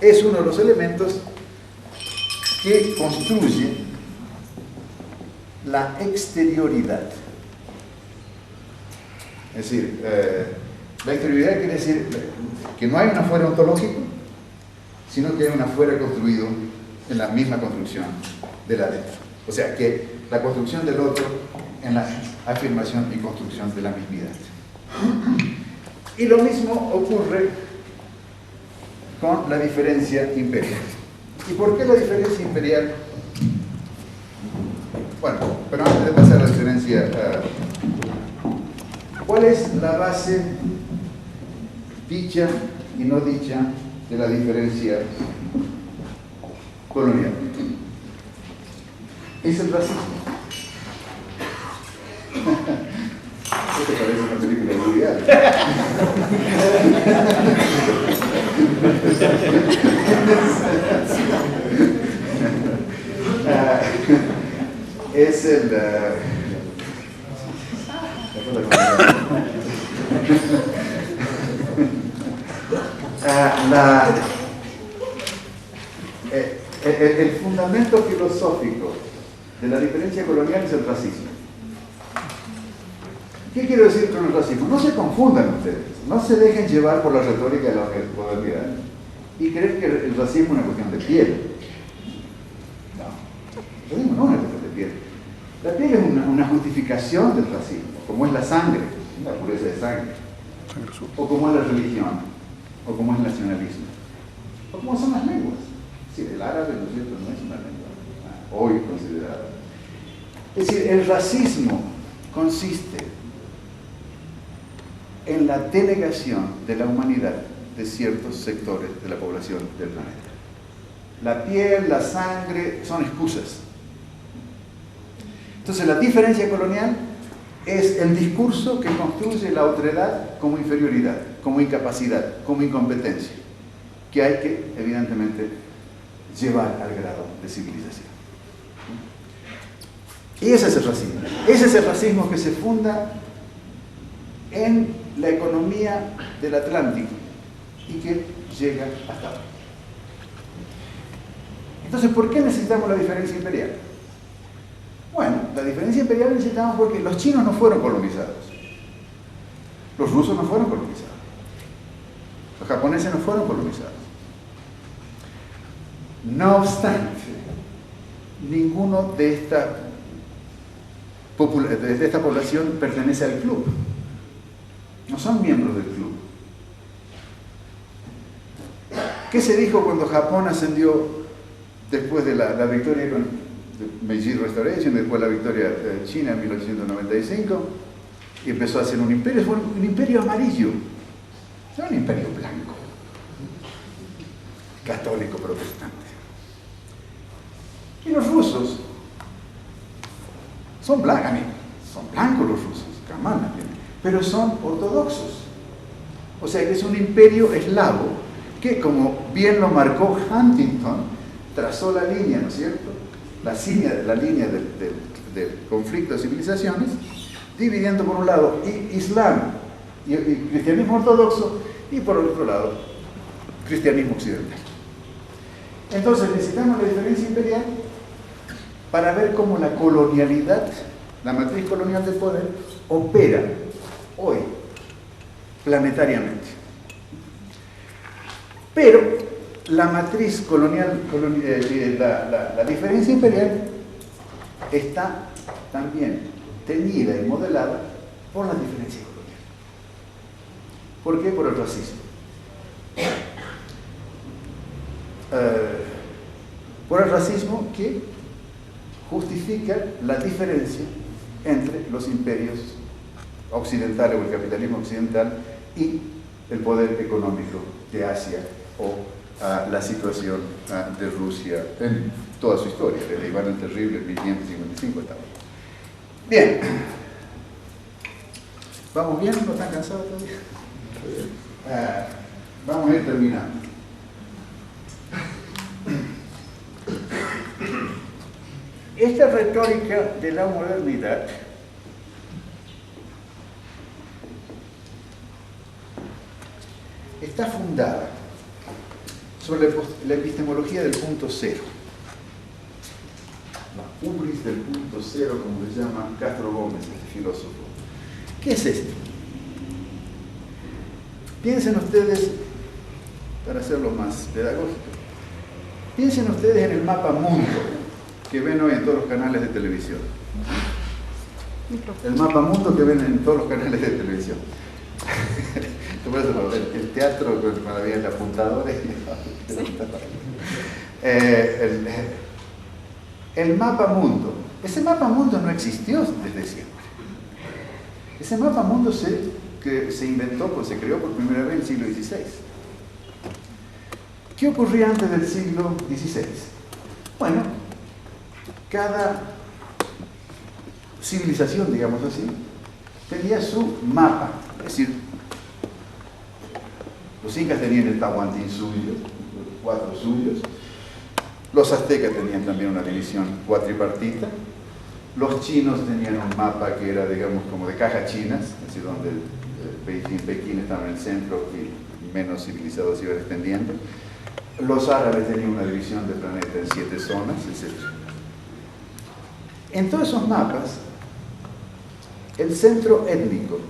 es uno de los elementos que construye la exterioridad. Es decir, la exterioridad quiere decir que no hay un afuera ontológico, sino que hay un afuera construido en la misma construcción del adentro. O sea, que la construcción del otro en la afirmación y construcción de la mismidad. Y lo mismo ocurre con la diferencia imperial. ¿Y por qué la diferencia imperial? Bueno, pero antes de pasar a la diferencia, ¿cuál es la base dicha y no dicha de la diferencia colonial? Es el racismo. ¿Qué te parece una película mundial? el... el fundamento filosófico de la diferencia colonial es el racismo. ¿Qué quiero decir con el racismo? No se confundan ustedes, no se dejen llevar por la retórica de la modernidad y creen que el racismo es una cuestión de piel. No, el racismo no es una cuestión de piel. La piel es una justificación del racismo, como es la sangre, la pureza de sangre, o como es la religión, o como es el nacionalismo, o como son las lenguas. Sí, el árabe, ¿no es cierto?, no es una lengua hoy considerada. Es decir, el racismo consiste en la denegación de la humanidad de ciertos sectores de la población del planeta. La piel, la sangre, son excusas. Entonces, la diferencia colonial es el discurso que construye la otredad como inferioridad, como incapacidad, como incompetencia, que hay que, evidentemente, llevar al grado de civilización. Y ese es el racismo. Ese es el racismo que se funda en la economía del Atlántico y que llega hasta ahora. Entonces, ¿por qué necesitamos la diferencia imperial? Bueno, la diferencia imperial necesitamos porque los chinos no fueron colonizados, los rusos no fueron colonizados, los japoneses no fueron colonizados. No obstante, ninguno de esta población pertenece al club. No son miembros del club. ¿Qué se dijo cuando Japón ascendió después de la victoria con Meiji Restoration, después de la victoria china en 1895, y empezó a ser un imperio? Fue un imperio amarillo, no un imperio blanco, católico protestante. Y los rusos son blancos los rusos, Kamala, pero son ortodoxos. O sea que es un imperio eslavo que, como bien lo marcó Huntington, trazó la línea, ¿no es cierto?, la línea del conflicto de civilizaciones, dividiendo por un lado Islam y cristianismo ortodoxo y por el otro lado cristianismo occidental. Entonces necesitamos la diferencia imperial para ver cómo la colonialidad, la matriz colonial del poder, opera hoy planetariamente. Pero la matriz colonial, la diferencia imperial, está también teñida y modelada por la diferencia colonial. ¿Por qué? Por el racismo. Por el racismo que justifica la diferencia entre los imperios occidentales o el capitalismo occidental y el poder económico de Asia o la situación de Rusia en toda su historia, desde Iván el Terrible en 1555 hasta ahora. Bien, ¿vamos bien? ¿No están cansados todavía? Vamos a ir terminando. Esta retórica de la modernidad está fundada sobre la epistemología del punto cero, la ubris del punto cero, como le llama Castro Gómez, este filósofo. ¿Qué es esto? Piensen ustedes, para hacerlo más pedagógico, piensen ustedes en el mapa mundo que ven hoy en todos los canales de televisión. El mapa mundo que ven en todos los canales de televisión. El teatro cuando había el apuntador. El mapa mundo. Ese mapa mundo no existió desde siempre. Ese mapa mundo se inventó, pues se creó por primera vez en el siglo XVI. ¿Qué ocurría antes del siglo XVI? Bueno, cada civilización, digamos así, tenía su mapa. Es decir, los incas tenían el Tahuantín suyo, los 4 suyos. Los aztecas tenían también una división cuatripartita. Los chinos tenían un mapa que era, digamos, como de cajas chinas, es decir, donde Pekín estaba en el centro y menos civilizados se iban extendiendo. Los árabes tenían una división del planeta en 7 zonas, etc. En todos esos mapas, el centro étnico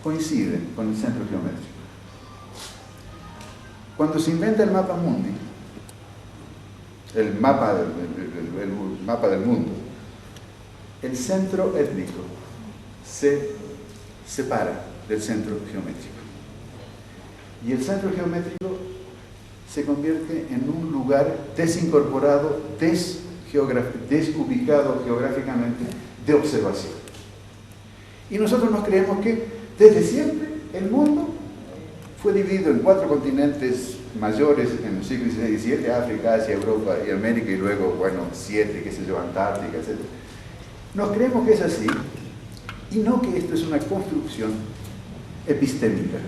coincide con el centro geométrico. Cuando se inventa el mapa mundi, el mapa del mundo, el centro étnico se separa del centro geométrico. Y el centro geométrico se convierte en un lugar desincorporado, desubicado geográficamente, de observación. Y nosotros nos creemos que desde siempre el mundo fue dividido en 4 continentes mayores en los siglos XVI y XVII, África, Asia, Europa y América, y luego, bueno, 7, qué sé yo, Antártica, etc. Nos creemos que es así, y no que esto es una construcción epistémica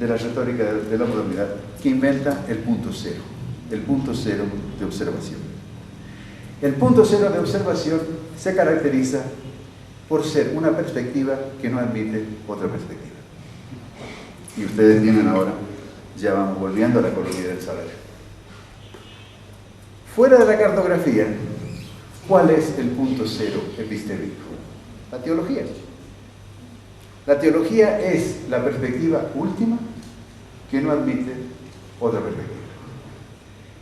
de la retórica de la modernidad que inventa el punto cero de observación. El punto cero de observación se caracteriza por ser una perspectiva que no admite otra perspectiva. Y ustedes tienen ahora, ya vamos volviendo a la economía del salario. Fuera de la cartografía, ¿cuál es el punto cero epistémico? La teología. La teología es la perspectiva última que no admite otra perspectiva.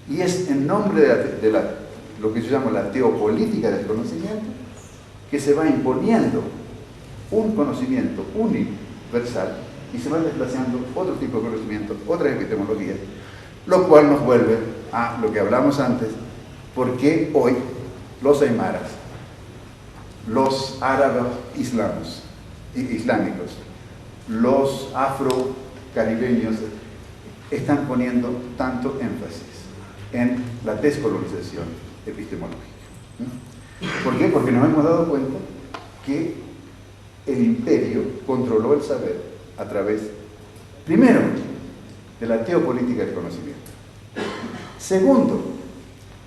Y es en nombre de lo que yo llamo la teopolítica del conocimiento que se va imponiendo un conocimiento universal y se va desplazando otro tipo de conocimiento, otra epistemología, lo cual nos vuelve a lo que hablamos antes, por qué hoy los aymaras, los árabes islámicos, los afrocaribeños están poniendo tanto énfasis en la descolonización epistemológica. ¿Por qué? Porque nos hemos dado cuenta que el imperio controló el saber a través, primero, de la teopolítica del conocimiento. Segundo,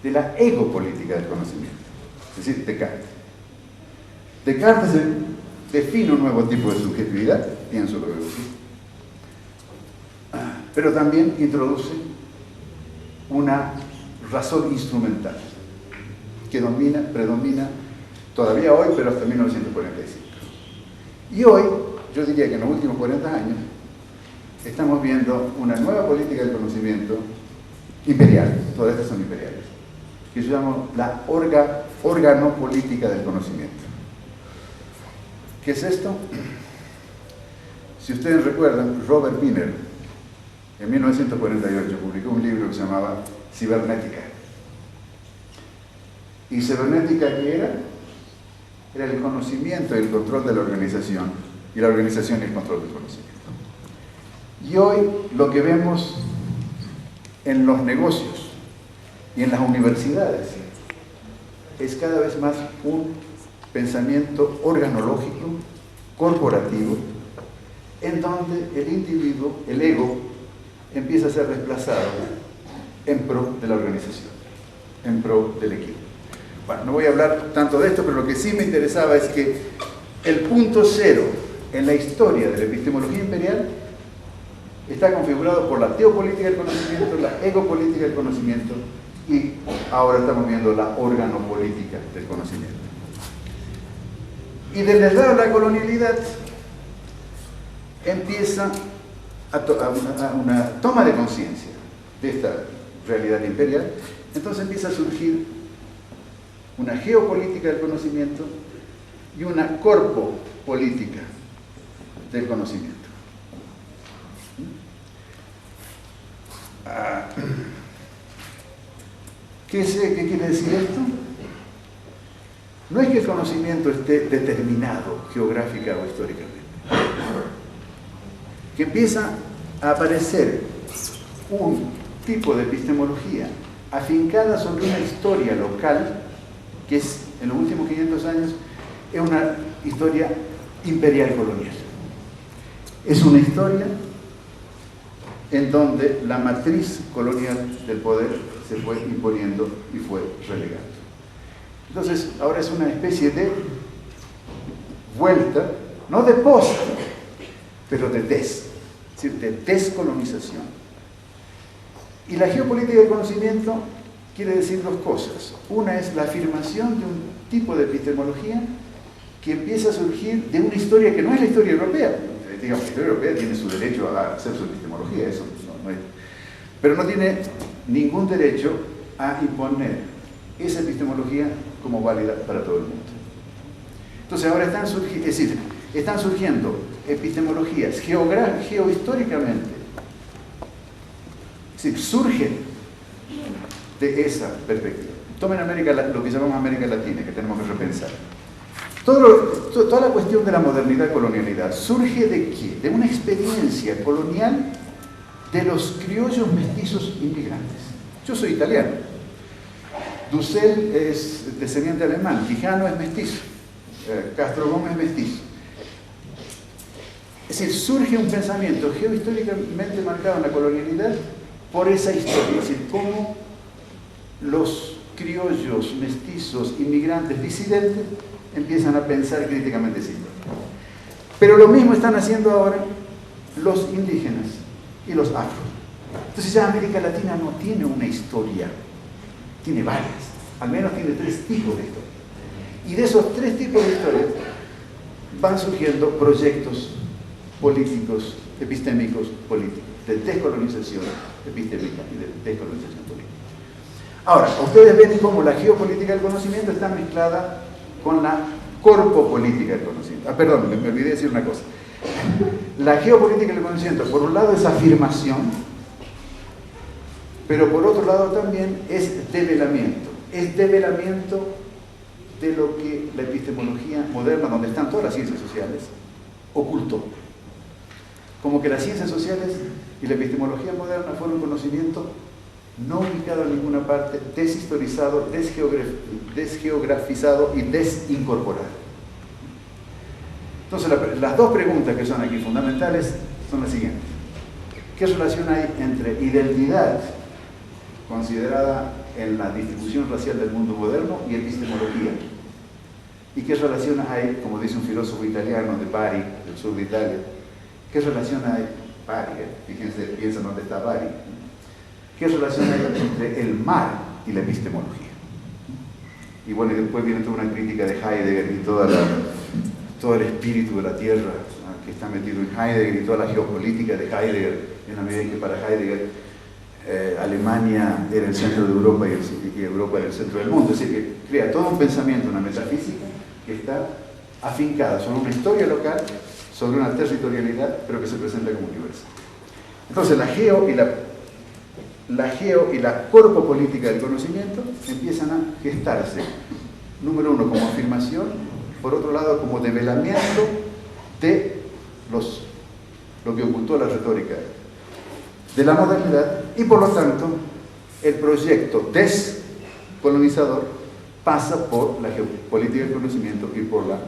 de la egopolítica del conocimiento. Es decir, Descartes. Descartes define un nuevo tipo de subjetividad, pienso lo que decir, pero también introduce una razón instrumental que predomina todavía hoy, pero hasta 1945. Y hoy, yo diría que en los últimos 40 años, estamos viendo una nueva política del conocimiento imperial, todas estas son imperiales, que se llama la organopolítica del conocimiento. ¿Qué es esto? Si ustedes recuerdan, Robert Wiener, en 1948, publicó un libro que se llamaba Cibernética. ¿Y cibernética qué era? Era el conocimiento y el control de la organización, y la organización y el control del conocimiento. Y hoy lo que vemos en los negocios y en las universidades es cada vez más un pensamiento organológico, corporativo, en donde el individuo, el ego, empieza a ser desplazado en pro de la organización, en pro del equipo. Bueno, no voy a hablar tanto de esto, pero lo que sí me interesaba es que el punto cero en la historia de la epistemología imperial está configurado por la teopolítica del conocimiento, la egopolítica del conocimiento, y ahora estamos viendo la organopolítica del conocimiento. Y desde el lado de la colonialidad empieza a una toma de conciencia de esta realidad imperial. Entonces empieza a surgir una geopolítica del conocimiento y una corpopolítica del conocimiento. ¿Qué quiere decir esto? No es que el conocimiento esté determinado geográfica o históricamente. Que empieza a aparecer un tipo de epistemología afincada sobre una historia local que es, en los últimos 500 años, es una historia imperial colonial. Es una historia en donde la matriz colonial del poder se fue imponiendo y fue relegando. Entonces, ahora es una especie de vuelta, no de post, pero de es decir, de descolonización. Y la geopolítica del conocimiento quiere decir dos cosas. Una es la afirmación de un tipo de epistemología que empieza a surgir de una historia que no es la historia europea. Digamos, la historia europea tiene su derecho a hacer su epistemología, eso no es. Pero no tiene ningún derecho a imponer esa epistemología como válida para todo el mundo. Entonces ahora están surgiendo epistemologías geohistóricamente, es decir, surgen de esa perspectiva. Tomen lo que llamamos América Latina, que tenemos que repensar. Toda la cuestión de la modernidad-colonialidad surge ¿de qué? De una experiencia colonial de los criollos mestizos inmigrantes. Yo soy italiano. Dussel es descendiente alemán. Quijano es mestizo. Castro Gómez es mestizo. Es decir, surge un pensamiento geohistóricamente marcado en la colonialidad por esa historia. Es decir, cómo los criollos mestizos inmigrantes disidentes empiezan a pensar críticamente esa historia. Pero lo mismo están haciendo ahora los indígenas y los afros. Entonces ya América Latina no tiene una historia, tiene varias, al menos tiene 3 tipos de historia. Y de esos 3 tipos de historias van surgiendo proyectos políticos, epistémicos, políticos, de descolonización epistémica y de descolonización política. Ahora, ustedes ven cómo la geopolítica del conocimiento está mezclada con la corpopolítica del conocimiento. Perdón, me olvidé decir una cosa. La geopolítica del conocimiento, por un lado, es afirmación, pero por otro lado también es develamiento. Es develamiento de lo que la epistemología moderna, donde están todas las ciencias sociales, ocultó. Como que las ciencias sociales y la epistemología moderna fueron un conocimiento no ubicado en ninguna parte, deshistorizado, desgeografizado y desincorporado. Entonces, las 2 preguntas que son aquí fundamentales son las siguientes. ¿Qué relación hay entre identidad, considerada en la distribución racial del mundo moderno, y epistemología? ¿Y qué relación hay, como dice un filósofo italiano de Bari, del sur de Italia, qué relación hay, Bari, fíjense, piensan dónde está Bari, qué relación hay entre el mar y la epistemología? Y bueno, y después viene toda una crítica de Heidegger y todo el espíritu de la tierra, ¿no?, que está metido en Heidegger, y toda la geopolítica de Heidegger, en la medida en que para Heidegger Alemania era el centro de Europa y Europa era el centro del mundo. Es decir, que crea todo un pensamiento, una metafísica que está afincada sobre una historia local, sobre una territorialidad, pero que se presenta como universal. Entonces la geo y la corpopolítica del conocimiento empiezan a gestarse, número 1 como afirmación, por otro lado como develamiento de lo que ocultó la retórica de la modernidad, y por lo tanto el proyecto descolonizador pasa por la geopolítica del conocimiento y por la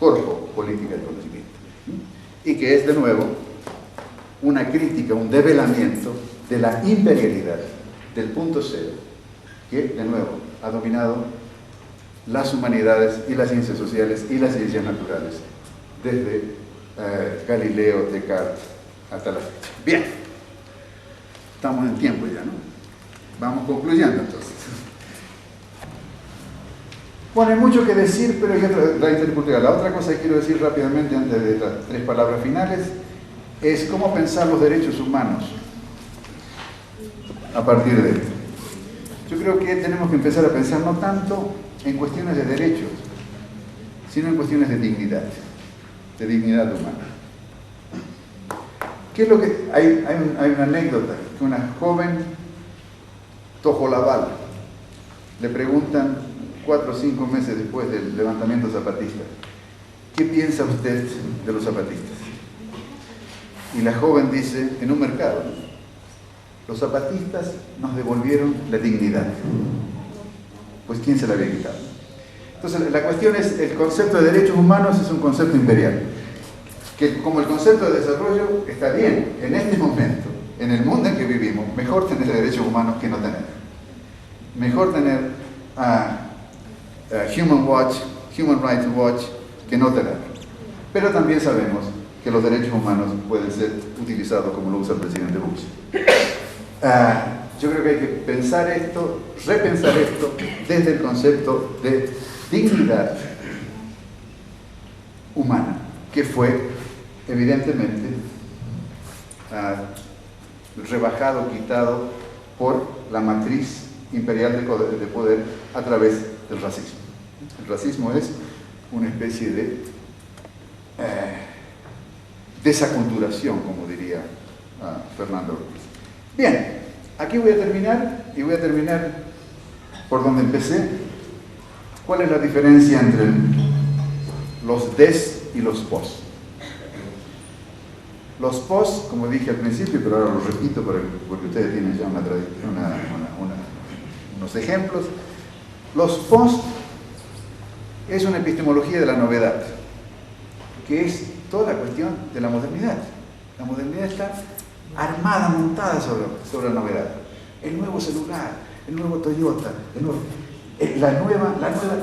corpopolítica del conocimiento, y que es de nuevo una crítica, un develamiento de la imperialidad del punto cero, que de nuevo ha dominado las humanidades y las ciencias sociales y las ciencias naturales desde Galileo, Descartes hasta la fecha. Bien, estamos en tiempo ya, ¿no? Vamos concluyendo entonces. Bueno, hay mucho que decir, pero hay otra intercultural. La otra cosa que quiero decir rápidamente antes de las 3 palabras finales es cómo pensar los derechos humanos a partir de esto. Yo creo que tenemos que empezar a pensar no tanto en cuestiones de derechos, sino en cuestiones de dignidad humana. ¿Qué es lo que hay una anécdota que una joven tojolabal le preguntan 4 o 5 meses después del levantamiento zapatista: ¿qué piensa usted de los zapatistas? Y la joven dice: en un mercado, los zapatistas nos devolvieron la dignidad. Pues ¿quién se la había quitado? Entonces la cuestión es, el concepto de derechos humanos es un concepto imperial, que como el concepto de desarrollo está bien, en este momento, en el mundo en que vivimos, mejor tener derechos humanos que no tener. Mejor tener Human Rights Watch, que no te agarra. Pero también sabemos que los derechos humanos pueden ser utilizados como lo usa el presidente Bush. Yo creo que hay que pensar esto, repensar esto desde el concepto de dignidad humana, que fue evidentemente rebajado, quitado por la matriz imperial de poder a través del racismo. El racismo es una especie de desaculturación, como diría Fernando Ruiz. Bien, aquí voy a terminar, y voy a terminar por donde empecé. ¿Cuál es la diferencia entre los des y los pos? Los pos, como dije al principio, pero ahora lo repito porque ustedes tienen ya unos ejemplos. Los pos es una epistemología de la novedad, que es toda la cuestión de la modernidad. La modernidad está armada, montada sobre la novedad. El nuevo celular, el nuevo Toyota, la nueva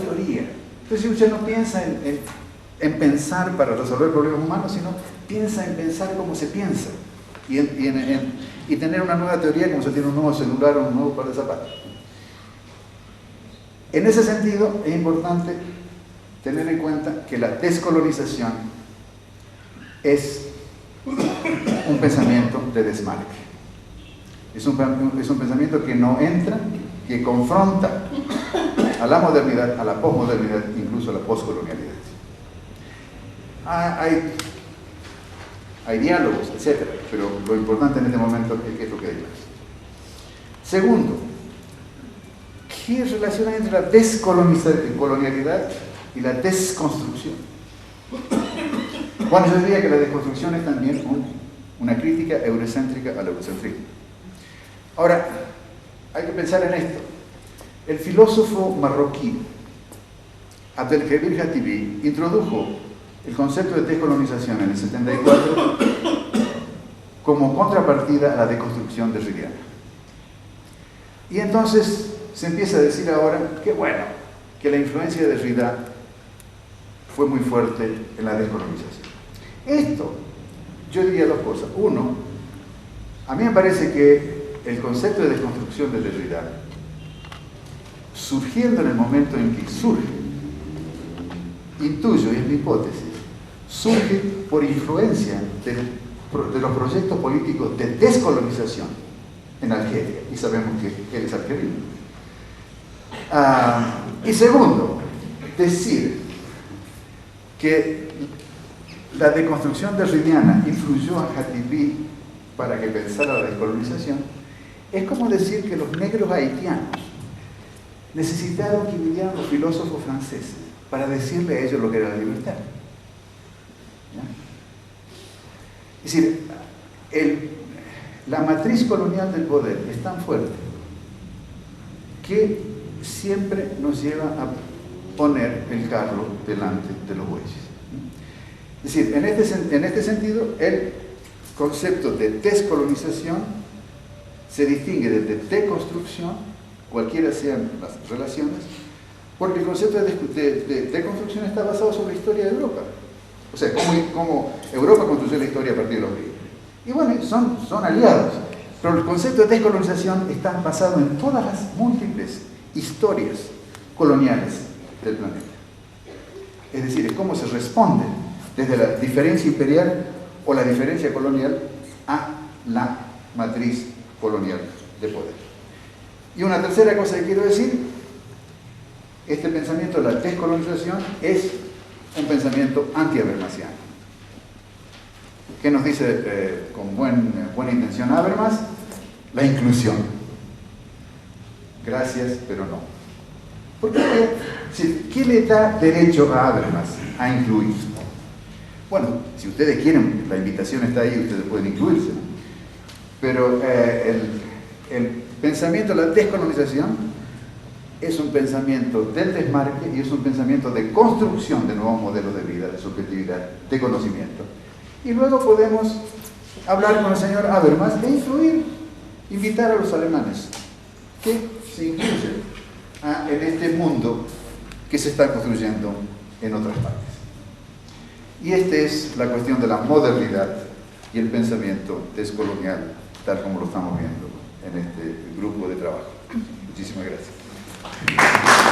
teoría. Entonces usted no piensa en pensar para resolver problemas humanos, sino piensa en pensar cómo se piensa y tener una nueva teoría como se tiene un nuevo celular o un nuevo par de zapatos. En ese sentido es importante tener en cuenta que la descolonización es un pensamiento de desmarque. Es un pensamiento que no entra, que confronta a la modernidad, a la posmodernidad, incluso a la poscolonialidad. Hay diálogos, etc., pero lo importante en este momento es qué es lo que hay más. Segundo, ¿qué relación hay entre la descolonialidad y la desconstrucción? Bueno, yo diría que la desconstrucción es también una crítica eurocéntrica al eurocentrismo. Ahora, hay que pensar en esto. El filósofo marroquí Abdelkebir Hatibi introdujo el concepto de descolonización en el 74 como contrapartida a la deconstrucción derridiana. Y entonces se empieza a decir ahora que bueno, que la influencia de Derrida fue muy fuerte en la descolonización. Esto, yo diría dos cosas. Uno, a mí me parece que el concepto de desconstrucción de Derrida, surgiendo en el momento en que surge, intuyo, y es mi hipótesis, surge por influencia de los proyectos políticos de descolonización en Argelia, y sabemos que él es argelino. Y segundo, decir que la deconstrucción derridiana influyó a Hatibi para que pensara la descolonización, es como decir que los negros haitianos necesitaron que vinieran los filósofos franceses para decirle a ellos lo que era la libertad. ¿Ya? Es decir, la matriz colonial del poder es tan fuerte que siempre nos lleva a poner el carro delante de los bueyes. Es decir, en este sentido, el concepto de descolonización se distingue de deconstrucción, cualquiera sean las relaciones, porque el concepto de deconstrucción está basado sobre la historia de Europa. O sea, cómo Europa construyó la historia a partir de los griegos. Y bueno, son aliados, pero el concepto de descolonización está basado en todas las múltiples historias coloniales del planeta. Es decir, es cómo se responde desde la diferencia imperial o la diferencia colonial a la matriz colonial de poder. Y una tercera cosa que quiero decir, este pensamiento de la descolonización es un pensamiento anti-habermasiano. ¿Qué nos dice con buena intención Habermas? La inclusión. Gracias, pero no. ¿Por qué? ¿Qué le da derecho a Habermas a incluir? Bueno, si ustedes quieren, la invitación está ahí, ustedes pueden incluirse. Pero el pensamiento de la descolonización es un pensamiento del desmarque y es un pensamiento de construcción de nuevos modelos de vida, de subjetividad, de conocimiento. Y luego podemos hablar con el señor Habermas e influir, invitar a los alemanes que se incluyen en este mundo que se están construyendo en otras partes. Y esta es la cuestión de la modernidad y el pensamiento descolonial, tal como lo estamos viendo en este grupo de trabajo. Muchísimas gracias.